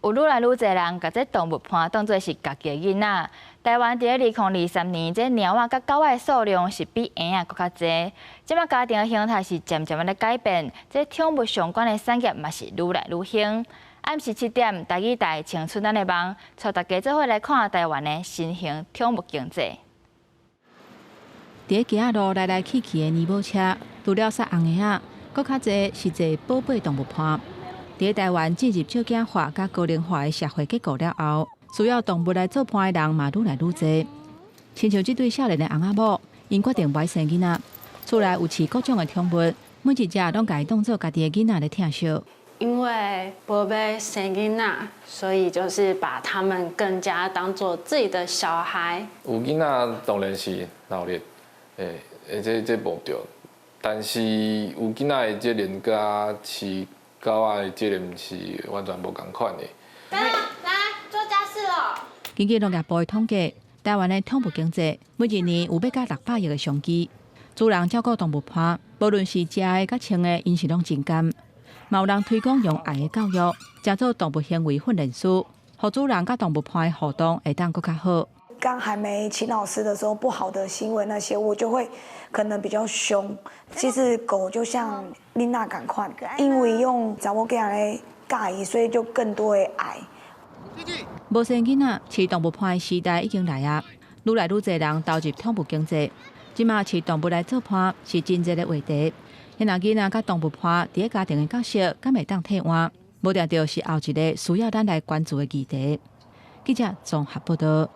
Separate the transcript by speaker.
Speaker 1: 有愈来愈侪人把这动物伴当作是家己的囡仔。台湾伫2023年，这猫仔甲狗仔的数量是比婴仔搁较侪。即马家庭的形态是渐渐咧改变，这宠物相关的产业嘛是愈来愈兴。暗时7点，台语台青春咱的梦，带大家做伙来看台湾的新型宠物经济。
Speaker 2: 伫街仔路来来去去的尼宝车，除了杀红鸭仔，搁较侪是坐宝贝动物伴。伫台湾进入少囝化甲高龄化的社会结构了后，需要动物来做伴的人嘛愈来愈侪。亲像这对少年的翁仔某，因决定不生囡仔，厝内有饲各种的宠物，每一只拢家当做家己的囡仔来疼惜。
Speaker 3: 因为不要生囡仔，所以就是把他们更加当做自己的小孩。
Speaker 4: 有囡仔当然是闹热，这无对，但是有囡仔的责任甲饲狗仔的责任是完全无同款的。
Speaker 5: 来做家事了。
Speaker 2: 根据农业部的统计，台湾的宠物经济每一年有要到600亿的商机。主人照顾动物伴，无论是食的甲穿的，因是拢真甘。嘛有人推广用爱的教育，加做动物行为训练师，互主人甲动物伴的互动会当更较好。
Speaker 6: 刚还没请老师的时候，不好的行为那些，我就会可能比较凶。其实狗就像琳娜赶快，因为用查某囝来教伊，所以就更多的爱。
Speaker 2: 无生囡仔，饲动物伴的时代已经来啊！愈来愈侪人投入宠物经济，即马饲动物来做伴是真热的话题。因若囡仔甲动物伴伫家庭的角色，敢会当替换？无定着是后一个需要咱来关注的议题。记者综合报道。